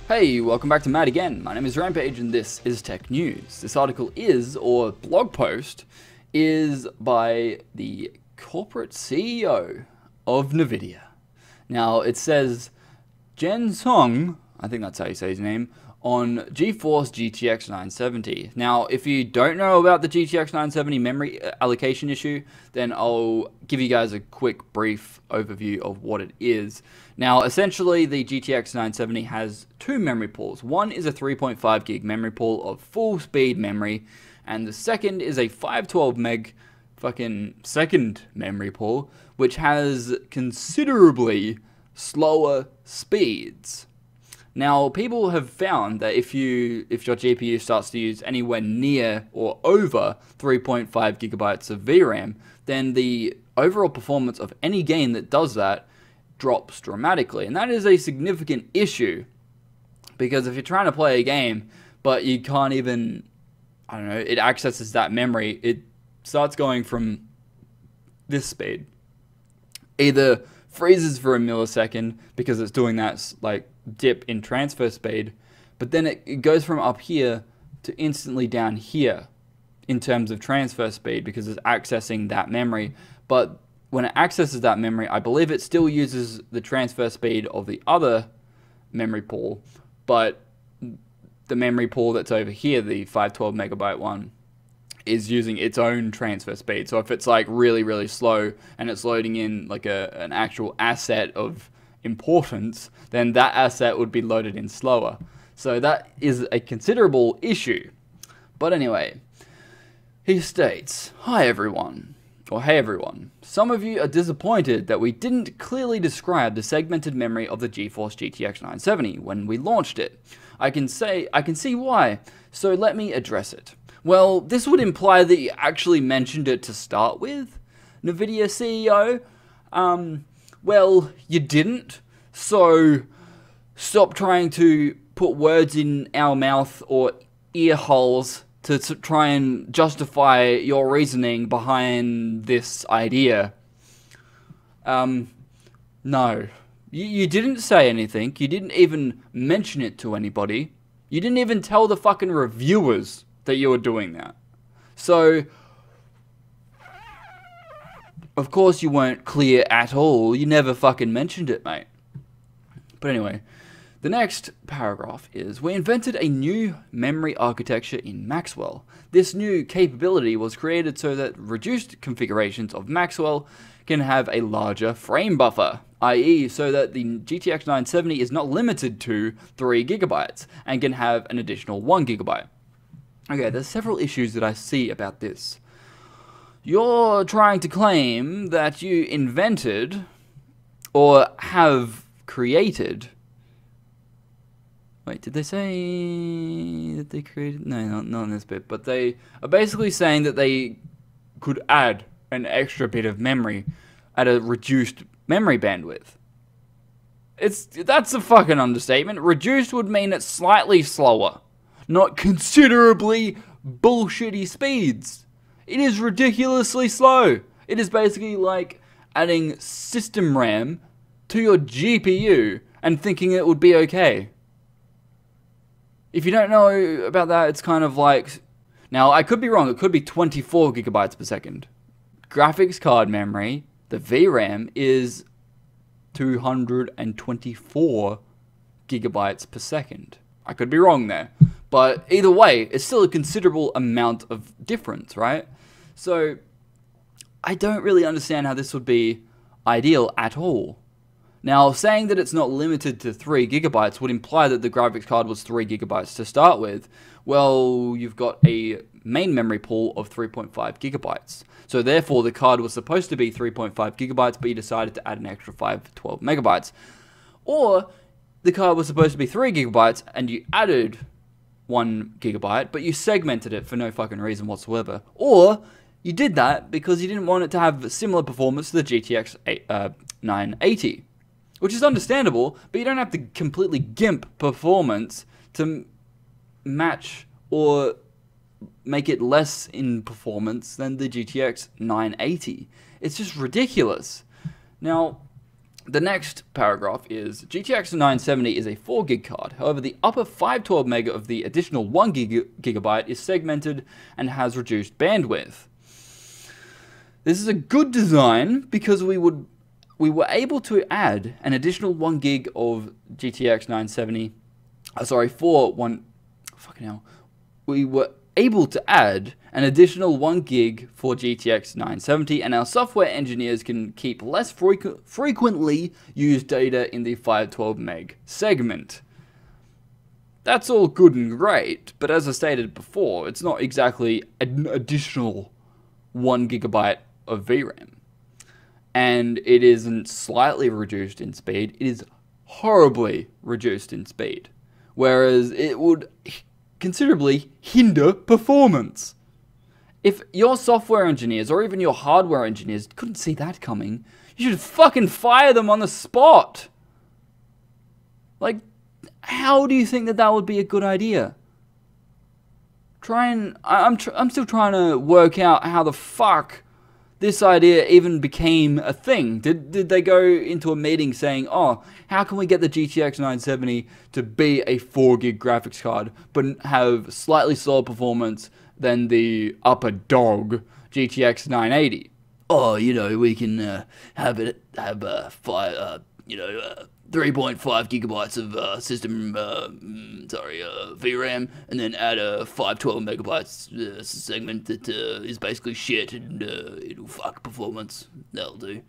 Hey, welcome back to Matt again. My name is Rampage and this is Tech News. This article or blog post, is by the corporate CEO of Nvidia. Now, it says Jen Song, I think that's how you say his name, on GeForce GTX 970. Now, if you don't know about the GTX 970 memory allocation issue, then I'll give you guys a quick brief overview of what it is. Now, essentially, the GTX 970 has two memory pools. One is a 3.5 gig memory pool of full speed memory, and the second is a 512 meg second memory pool, which has considerably slower speeds. Now, people have found that if your GPU starts to use anywhere near or over 3.5 gigabytes of VRAM, then the overall performance of any game that does that drops dramatically. And that is a significant issue, because if you're trying to play a game, but you can't even, it accesses that memory, it starts going from this speed. Either freezes for a millisecond because it's doing that dip in transfer speed, but then it goes from up here to instantly down here in terms of transfer speed because it's accessing that memory. But when it accesses that memory, I believe it still uses the transfer speed of the other memory pool, but the memory pool that's over here, the 512 megabyte one, is using its own transfer speed. So if it's really, really slow and it's loading in an actual asset of importance, then that asset would be loaded in slower. So that is a considerable issue. But anyway, he states, "Hi everyone." Or, "Hey everyone, some of you are disappointed that we didn't clearly describe the segmented memory of the GeForce GTX 970 when we launched it. I can see why, so let me address it. Well, this would imply that you actually mentioned it to start with, Nvidia CEO. Well, you didn't, so stop trying to put words in our mouth or ear holes to try and justify your reasoning behind this idea. No. You didn't say anything. You didn't even mention it to anybody. You didn't even tell the fucking reviewers that you were doing that. So, of course you weren't clear at all. You never fucking mentioned it, mate." But anyway, the next paragraph is, "We invented a new memory architecture in Maxwell. This new capability was created so that reduced configurations of Maxwell can have a larger frame buffer, i.e. so that the GTX 970 is not limited to 3 gigabytes and can have an additional 1 gigabyte. Okay, there's several issues that I see about this. You're trying to claim that you invented or have created... Wait, did they say that they created... No, not in this bit. But they are basically saying that they could add an extra bit of memory at a reduced memory bandwidth. That's a fucking understatement. Reduced would mean it's slightly slower, not considerably bullshitty speeds. It is ridiculously slow. It is basically like adding system RAM to your GPU and thinking it would be okay. If you don't know about that, it's kind of like... Now, I could be wrong. It could be 24 gigabytes per second. Graphics card memory, the VRAM, is 224 gigabytes per second. I could be wrong there. But either way, it's still a considerable amount of difference, right? So, I don't really understand how this would be ideal at all. Now, saying that it's not limited to 3 gigabytes would imply that the graphics card was 3 gigabytes to start with. Well, you've got a main memory pool of 3.5 gigabytes. So therefore, the card was supposed to be 3.5 gigabytes, but you decided to add an extra 512 megabytes. Or, the card was supposed to be 3 gigabytes, and you added 1 gigabyte, but you segmented it for no fucking reason whatsoever. Or, you did that because you didn't want it to have similar performance to the GTX 980. Which is understandable, but you don't have to completely gimp performance to match or make it less in performance than the GTX 980. It's just ridiculous. Now, The next paragraph is GTX 970 is a 4 gig card. However, the upper 512 meg of the additional 1 gigabyte is segmented and has reduced bandwidth. This is a good design because we were able to add an additional 1 gig of GTX 970. We were able to add an additional 1 gig for GTX 970, and our software engineers can keep less frequently used data in the 512 meg segment. That's all good and great, but as I stated before, it's not exactly an additional 1 gigabyte of VRAM. And it isn't slightly reduced in speed, it is horribly reduced in speed. Whereas it would considerably hinder performance. If your software engineers or even your hardware engineers couldn't see that coming, you should fucking fire them on the spot. Like, how do you think that would be a good idea? I'm still trying to work out how the fuck this idea even became a thing. Did they go into a meeting saying, oh, how can we get the GTX 970 to be a 4 gig graphics card, but have slightly slower performance than the upper dog GTX 980? Oh, we can have 3.5 gigabytes of system, VRAM, and then add a 512 megabytes segment that is basically shit, and it'll fuck performance. That'll do.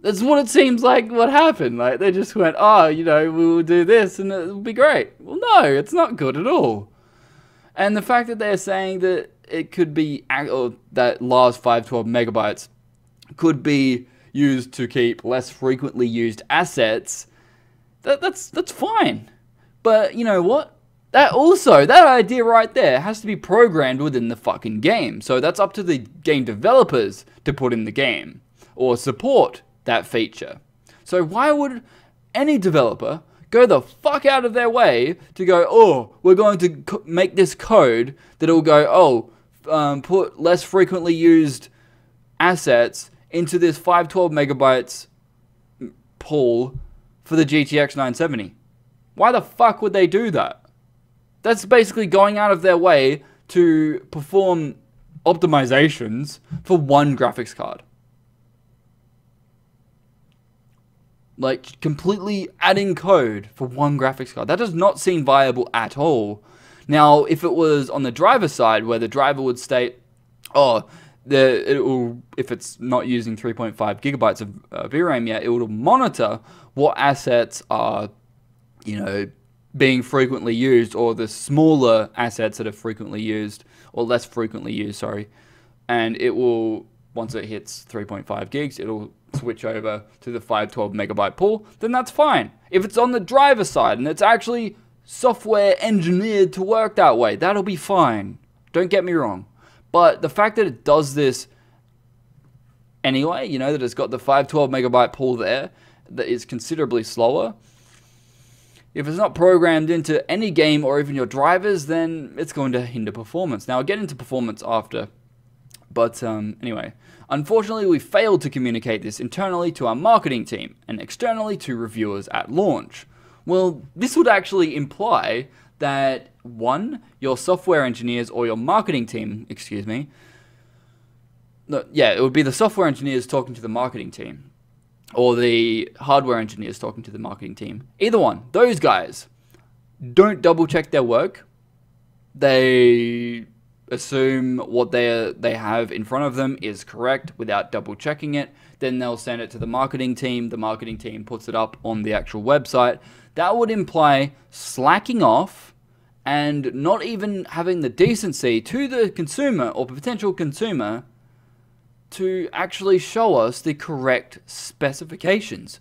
That's what it seems like what happened. Like, they just went, oh, we will do this, and it'll be great. Well, no, it's not good at all. And the fact that they're saying that it could be, or that last 512 megabytes could be used to keep less frequently used assets, that's fine. But you know what? That idea right there has to be programmed within the fucking game. So that's up to the game developers to put in the game or support that feature. So why would any developer go the fuck out of their way to go, oh, we're going to make this code that'll go, put less frequently used assets into this 512 megabytes pool for the GTX 970. Why the fuck would they do that? That's basically going out of their way to perform optimizations for one graphics card. Like, completely adding code for one graphics card. That does not seem viable at all. Now, if it was on the driver side, where the driver would state, oh, if it's not using 3.5 gigabytes of VRAM yet, it will monitor what assets are, being frequently used, or the smaller assets that are frequently used, or less frequently used, and it will, once it hits 3.5 gigs, it'll switch over to the 512 megabyte pool. Then that's fine. If it's on the driver side and it's actually software engineered to work that way, that'll be fine. Don't get me wrong. But the fact that it does this anyway, that it's got the 512 megabyte pool there that is considerably slower, if it's not programmed into any game or even your drivers, then it's going to hinder performance. Now, I'll get into performance after. But anyway, unfortunately, we failed to communicate this internally to our marketing team and externally to reviewers at launch. Well, this would actually imply that, one, your software engineers or your marketing team, it would be the software engineers talking to the marketing team, or the hardware engineers talking to the marketing team. Either one, those guys don't double check their work. They assume what they have in front of them is correct without double checking it. Then they'll send it to the marketing team. The marketing team puts it up on the actual website. That would imply slacking off and not even having the decency to the consumer or potential consumer to actually show us the correct specifications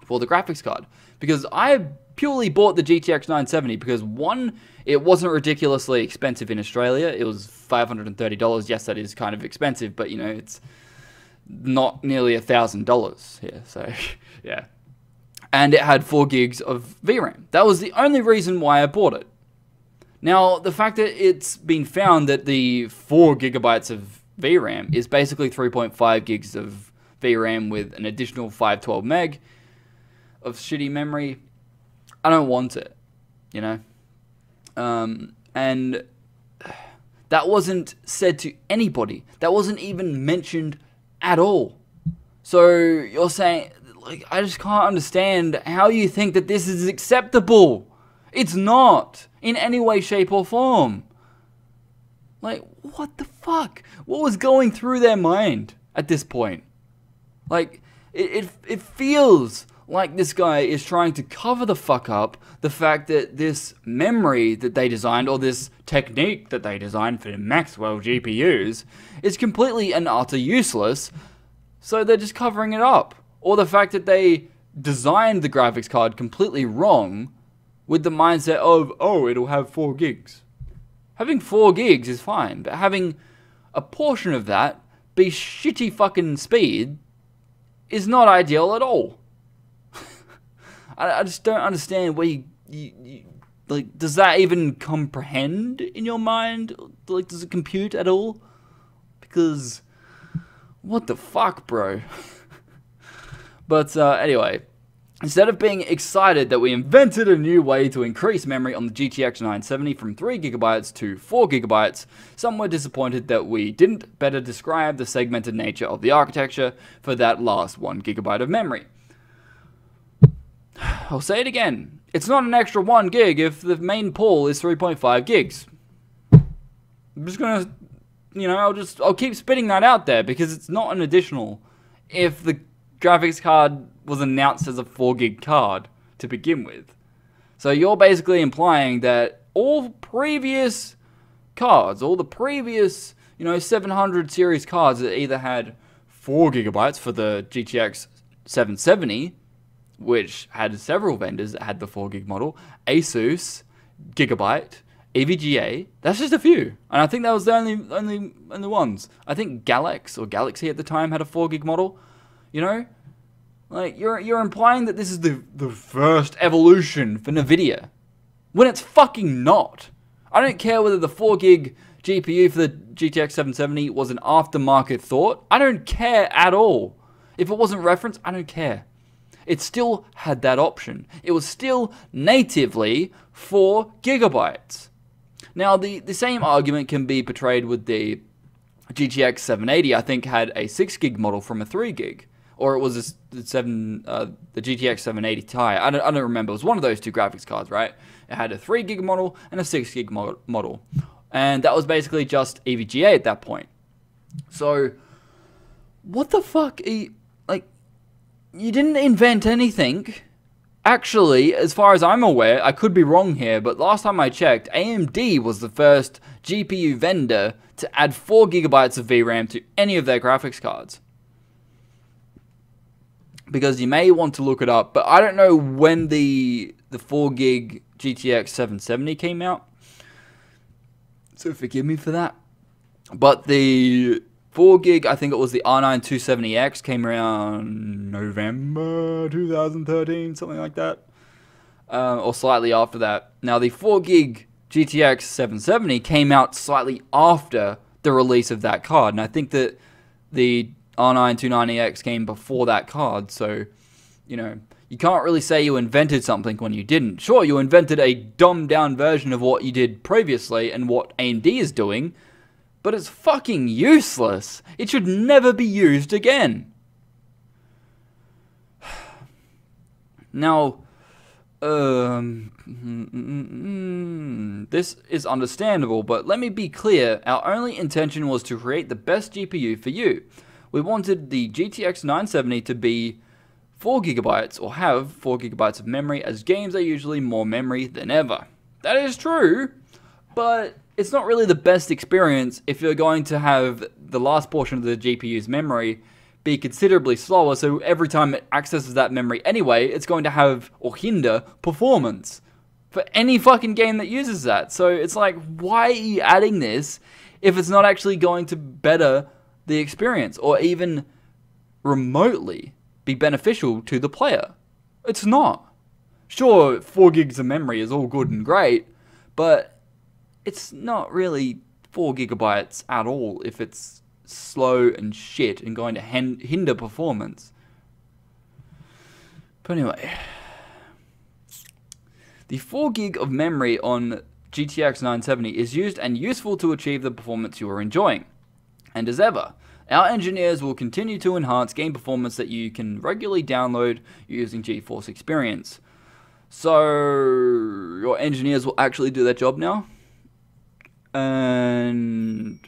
for the graphics card. Because I purely bought the GTX 970 because, one, it wasn't ridiculously expensive in Australia. It was $530. Yes, that is kind of expensive, but it's not nearly $1,000 here. So, yeah. And it had 4 gigs of VRAM. That was the only reason why I bought it. Now, the fact that it's been found that the 4 gigabytes of VRAM is basically 3.5 gigs of VRAM with an additional 512 meg of shitty memory. I don't want it, you know? And that wasn't said to anybody. That wasn't even mentioned at all. So you're saying, like, I just can't understand how you think that this is acceptable. It's not, in any way, shape, or form. Like, what the fuck? What was going through their mind at this point? Like, it feels like this guy is trying to cover the fuck up the fact that this memory that they designed, or this technique that they designed for Maxwell GPUs, is completely and utter useless, so they're just covering it up. Or the fact that they designed the graphics card completely wrong with the mindset of, oh, it'll have 4 gigs. Having 4 gigs is fine, but having a portion of that be shitty fucking speed is not ideal at all. I just don't understand where you like, does that even comprehend in your mind? Like, does it compute at all? Because, what the fuck, bro? But anyway, instead of being excited that we invented a new way to increase memory on the GTX 970 from 3GB to 4GB, some were disappointed that we didn't better describe the segmented nature of the architecture for that last 1GB of memory. I'll say it again. It's not an extra 1 gig if the main pool is 3.5 gigs. I'm just gonna, you know, I'll keep spitting that out there because it's not an additional if the graphics card was announced as a 4 gig card to begin with. So you're basically implying that all previous cards, all the previous, you know, 700 series cards that either had 4GB for the GTX 770, which had several vendors that had the 4 gig model, Asus, Gigabyte, EVGA, that's just a few. And I think that was the only ones. I think Galax or Galaxy at the time had a 4 gig model. You know? Like, you're implying that this is the first evolution for Nvidia. When it's fucking not. I don't care whether the 4 gig GPU for the GTX 770 was an aftermarket thought. I don't care at all. If it wasn't referenced, I don't care. It still had that option. It was still natively 4 gigabytes. Now, the same argument can be portrayed with the GTX 780, I think, had a 6 gig model from a 3 gig. Or it was the GTX 780 Ti. I don't remember. It was one of those two graphics cards, right? It had a 3 gig model and a 6 gig model. And that was basically just EVGA at that point. So, what the fuck? Like, you didn't invent anything. Actually, as far as I'm aware, I could be wrong here, but last time I checked, AMD was the first GPU vendor to add 4 gigabytes of VRAM to any of their graphics cards. Because you may want to look it up, but I don't know when the 4 gig GTX 770 came out, so forgive me for that. But the 4 gig, I think it was the R9 270X, came around November 2013, something like that. Or slightly after that. Now, the 4 gig GTX 770 came out slightly after the release of that card. And I think that the R9 290X came before that card. So, you know, you can't really say you invented something when you didn't. Sure, you invented a dumbed down version of what you did previously and what AMD is doing. But it's fucking useless. It should never be used again. Now, this is understandable, but let me be clear. Our only intention was to create the best GPU for you. We wanted the GTX 970 to be 4 gigabytes or have 4 gigabytes of memory, as games are usually more memory than ever. That is true, but it's not really the best experience if you're going to have the last portion of the GPU's memory be considerably slower, so every time it accesses that memory anyway, it's going to have or hinder performance for any fucking game that uses that. So it's like, why are you adding this if it's not actually going to better the experience or even remotely be beneficial to the player? It's not. Sure, 4 gigs of memory is all good and great, but it's not really 4 gigabytes at all if it's slow and shit and going to hinder performance. But anyway, the 4 gig of memory on GTX 970 is used and useful to achieve the performance you are enjoying. And as ever, our engineers will continue to enhance game performance that you can regularly download using GeForce Experience. So, your engineers will actually do their job now. And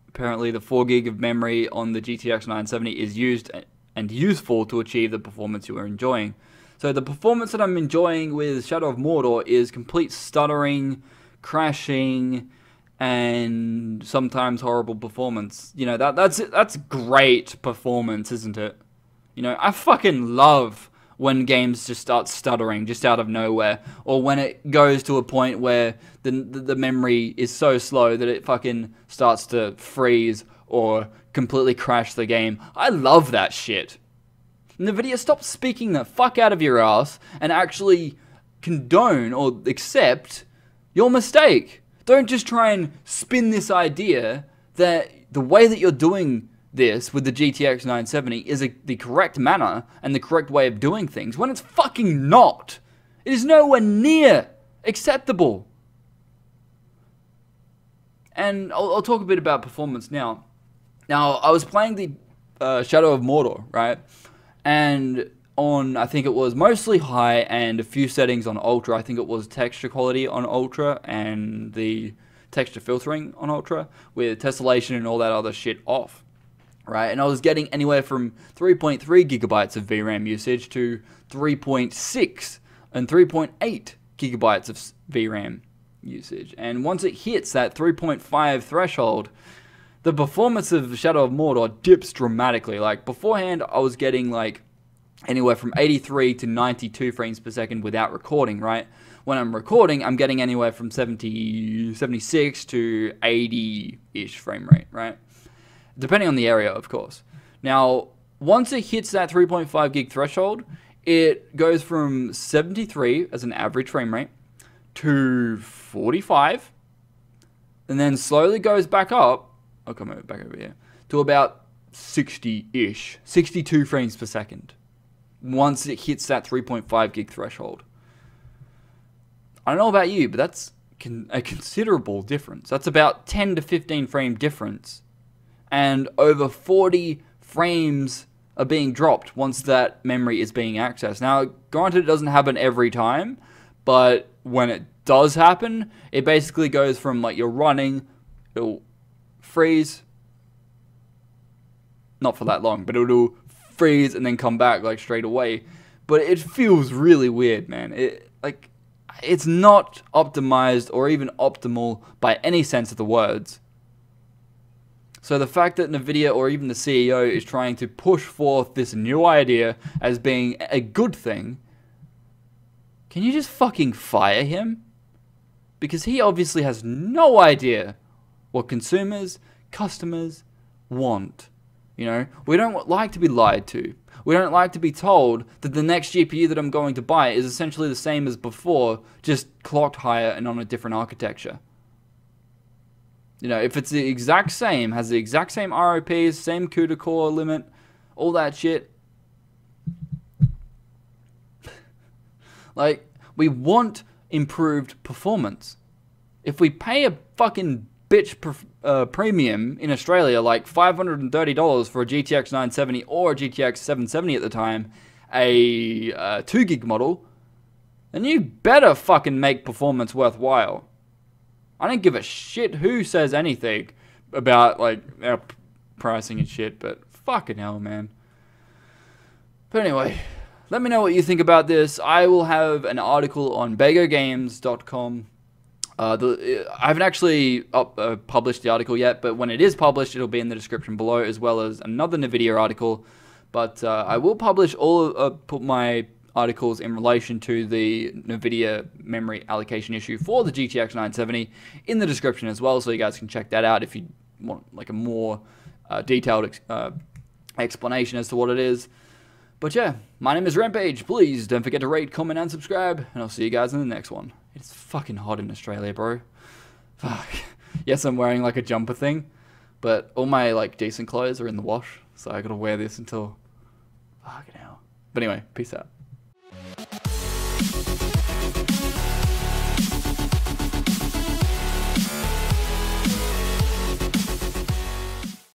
apparently the 4 gig of memory on the GTX 970 is used and useful to achieve the performance you are enjoying. So the performance that I'm enjoying with Shadow of Mordor is complete stuttering, crashing, and sometimes horrible performance. You know, that's great performance, isn't it? You know, I fucking love when games just start stuttering just out of nowhere, or when it goes to a point where the memory is so slow that it fucking starts to freeze or completely crash the game. I love that shit. Nvidia, stop speaking the fuck out of your ass and actually condone or accept your mistake. Don't just try and spin this idea that the way that you're doing this with the GTX 970 is the correct manner and the correct way of doing things, when it's fucking not. It is nowhere near acceptable. And I'll talk a bit about performance now. Now, I was playing the Shadow of Mordor, right? And on, I think it was mostly high and a few settings on ultra. I think it was texture quality on ultra and the texture filtering on ultra with tessellation and all that other shit off, right? And I was getting anywhere from 3.3 gigabytes of VRAM usage to 3.6 and 3.8 gigabytes of VRAM usage. And once it hits that 3.5 threshold, the performance of Shadow of Mordor dips dramatically. Like, beforehand, I was getting, like, anywhere from 83 to 92 frames per second without recording, right? When I'm recording, I'm getting anywhere from 76 to 80-ish frame rate, right? Depending on the area, of course. Now, once it hits that 3.5 gig threshold, it goes from 73 as an average frame rate to 45, and then slowly goes back up. I'll come back over here to about 60-ish, 62 frames per second once it hits that 3.5 gig threshold. I don't know about you, but that's a considerable difference. That's about 10 to 15 frame difference, and over 40 frames are being dropped once that memory is being accessed. Now, granted, it doesn't happen every time, but when it does happen, it basically goes from, like, you're running, it'll freeze, not for that long, but it'll freeze and then come back, like, straight away. But it feels really weird, man. It's not optimized or even optimal by any sense of the words. So the fact that Nvidia or even the CEO is trying to push forth this new idea as being a good thing, can you just fucking fire him? Because he obviously has no idea what consumers, customers want. You know, we don't like to be lied to. We don't like to be told that the next GPU that I'm going to buy is essentially the same as before, just clocked higher and on a different architecture. You know, if it's the exact same, has the exact same ROPs, same CUDA core limit, all that shit. Like, we want improved performance. If we pay a fucking bitch premium in Australia, like $530 for a GTX 970 or a GTX 770 at the time, a 2 gig model, then you better fucking make performance worthwhile. I don't give a shit who says anything about, like, our pricing and shit, but fucking hell, man. But anyway, let me know what you think about this. I will have an article on bagogames.com. I haven't actually published the article yet, but when it is published, it'll be in the description below, as well as another Nvidia article. But I will publish put my articles in relation to the Nvidia memory allocation issue for the GTX 970 in the description as well, so you guys can check that out if you want, like, a more detailed explanation as to what it is. But yeah, my name is Rampage. Please don't forget to rate, comment, and subscribe, and I'll see you guys in the next one. It's fucking hot in Australia, bro. Fuck. Yes, I'm wearing, like, a jumper thing, But all my like decent clothes are in the wash, so I gotta wear this until fucking hell. But anyway, peace out.